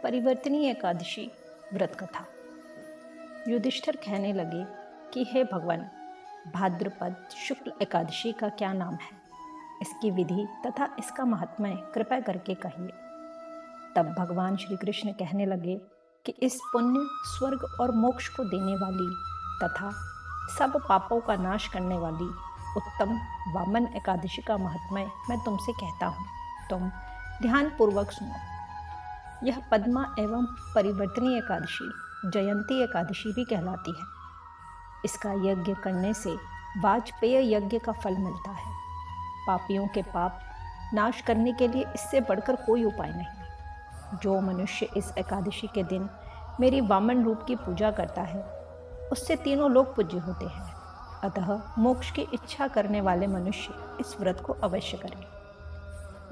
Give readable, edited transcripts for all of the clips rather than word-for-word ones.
परिवर्तनीय एकादशी व्रत कथा। युधिष्ठिर कहने लगे कि हे भगवान, भाद्रपद शुक्ल एकादशी का क्या नाम है, इसकी विधि तथा इसका महात्म्य कृपया करके कहिए। तब भगवान श्री कृष्ण कहने लगे कि इस पुण्य, स्वर्ग और मोक्ष को देने वाली तथा सब पापों का नाश करने वाली उत्तम वामन एकादशी का महात्म्य मैं तुमसे कहता हूँ, तुम ध्यानपूर्वक सुनो। यह पद्मा एवं परिवर्तनीय एकादशी जयंती एकादशी भी कहलाती है। इसका यज्ञ करने से वाजपेय यज्ञ का फल मिलता है। पापियों के पाप नाश करने के लिए इससे बढ़कर कोई उपाय नहीं। जो मनुष्य इस एकादशी के दिन मेरी वामन रूप की पूजा करता है, उससे तीनों लोग पूज्य होते हैं। अतः मोक्ष की इच्छा करने वाले मनुष्य इस व्रत को अवश्य करें।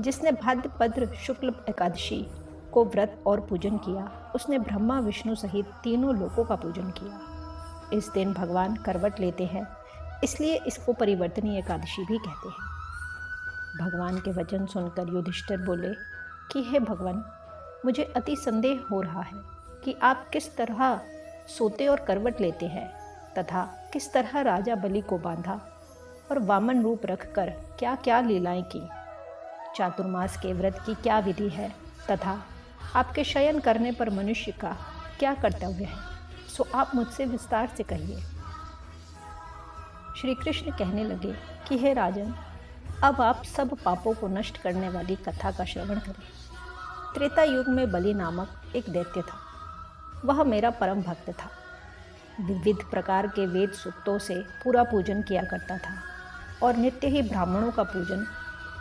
जिसने भाद्रपद शुक्ल एकादशी को व्रत और पूजन किया, उसने ब्रह्मा विष्णु सहित तीनों लोकों का पूजन किया। इस दिन भगवान करवट लेते हैं, इसलिए इसको परिवर्तनीय एकादशी भी कहते हैं। भगवान के वचन सुनकर युधिष्ठिर बोले कि हे भगवान, मुझे अति संदेह हो रहा है कि आप किस तरह सोते और करवट लेते हैं तथा किस तरह राजा बलि को बांधा और वामन रूप रखकर क्या क्या लीलाएं की। चातुर्मास के व्रत की क्या विधि है तथा आपके शयन करने पर मनुष्य का क्या कर्तव्य है, सो आप मुझसे विस्तार से कहिए। श्री कृष्ण कहने लगे कि हे राजन, अब आप सब पापों को नष्ट करने वाली कथा का श्रवण करें। त्रेता युग में बलि नामक एक दैत्य था। वह मेरा परम भक्त था। विविध प्रकार के वेद सूक्तों से पूरा पूजन किया करता था और नित्य ही ब्राह्मणों का पूजन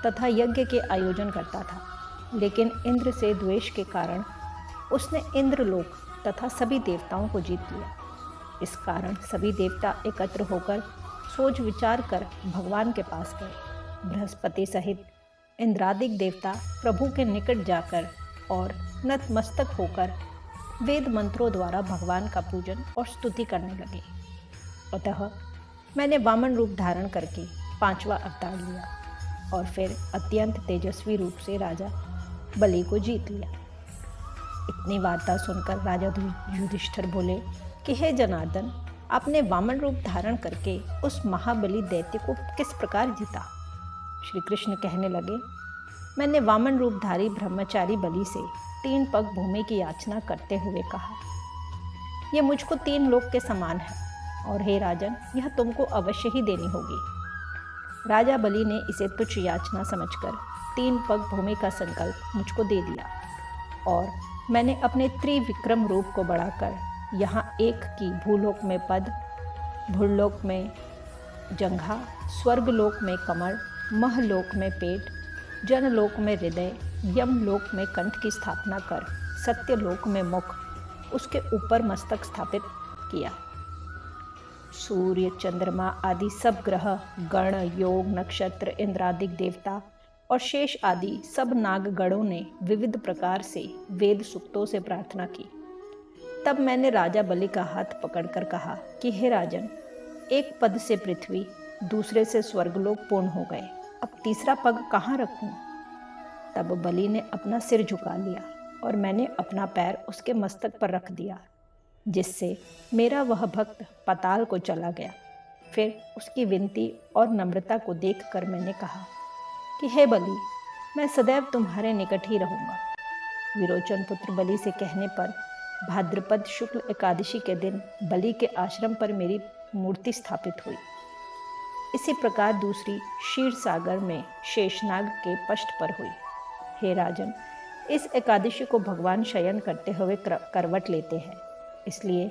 तथा यज्ञ के आयोजन करता था। लेकिन इंद्र से द्वेष के कारण उसने इंद्रलोक तथा सभी देवताओं को जीत लिया। इस कारण सभी देवता एकत्र होकर सोच विचार कर भगवान के पास गए। बृहस्पति सहित इंद्रादिक देवता प्रभु के निकट जाकर और नतमस्तक होकर वेद मंत्रों द्वारा भगवान का पूजन और स्तुति करने लगे। अतः मैंने वामन रूप धारण करके 5वां अवतार लिया और फिर अत्यंत तेजस्वी रूप से राजा बलि को जीत लिया। इतनी वार्ता सुनकर राजा युधिष्ठिर बोले कि हे जनार्दन, आपने वामन रूप धारण करके उस महाबली दैत्य को किस प्रकार जीता। श्री कृष्ण कहने लगे, मैंने वामन रूपधारी ब्रह्मचारी बलि से 3 पग भूमि की याचना करते हुए कहा, यह मुझको 3 लोक के समान है और हे राजन, यह तुमको अवश्य ही देनी होगी। राजा बलि ने इसे तुच्छ याचना समझकर 3 पग भूमि का संकल्प मुझको दे दिया और मैंने अपने त्रिविक्रम रूप को बढ़ाकर यहाँ एक की भूलोक में पद, भूलोक में जंघा, स्वर्गलोक में कमर, महलोक में पेट, जनलोक में हृदय, यमलोक में कंठ की स्थापना कर सत्यलोक में मुख, उसके ऊपर मस्तक स्थापित किया। सूर्य, चंद्रमा आदि सब ग्रह, गण, योग, नक्षत्र, इंद्रादिक देवता और शेष आदि सब नागगणों ने विविध प्रकार से वेद सूक्तों से प्रार्थना की। तब मैंने राजा बलि का हाथ पकड़कर कहा कि हे राजन, एक पद से पृथ्वी, दूसरे से स्वर्गलोक पूर्ण हो गए, अब तीसरा पग कहाँ रखूं? तब बलि ने अपना सिर झुका लिया और मैंने अपना पैर उसके मस्तक पर रख दिया, जिससे मेरा वह भक्त पाताल को चला गया। फिर उसकी विनती और नम्रता को देखकर मैंने कहा कि हे बलि, मैं सदैव तुम्हारे निकट ही रहूँगा। विरोचन पुत्र बलि से कहने पर भाद्रपद शुक्ल एकादशी के दिन बलि के आश्रम पर मेरी मूर्ति स्थापित हुई। इसी प्रकार दूसरी क्षीर सागर में शेषनाग के पष्ठ पर हुई। हे राजन, इस एकादशी को भगवान शयन करते हुए करवट लेते हैं, इसलिए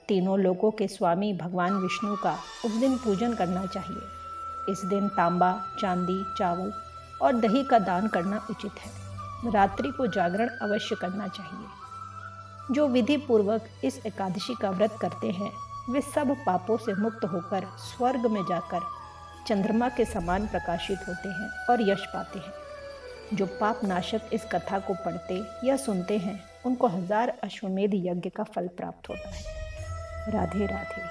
तीनों लोकों के स्वामी भगवान विष्णु का उस दिन पूजन करना चाहिए। इस दिन तांबा, चांदी, चावल और दही का दान करना उचित है। रात्रि को जागरण अवश्य करना चाहिए। जो विधि पूर्वक इस एकादशी का व्रत करते हैं, वे सब पापों से मुक्त होकर स्वर्ग में जाकर चंद्रमा के समान प्रकाशित होते हैं और यश पाते हैं। जो पाप नाशक इस कथा को पढ़ते या सुनते हैं, उनको 1000 अश्वमेध यज्ञ का फल प्राप्त होता है। राधे राधे।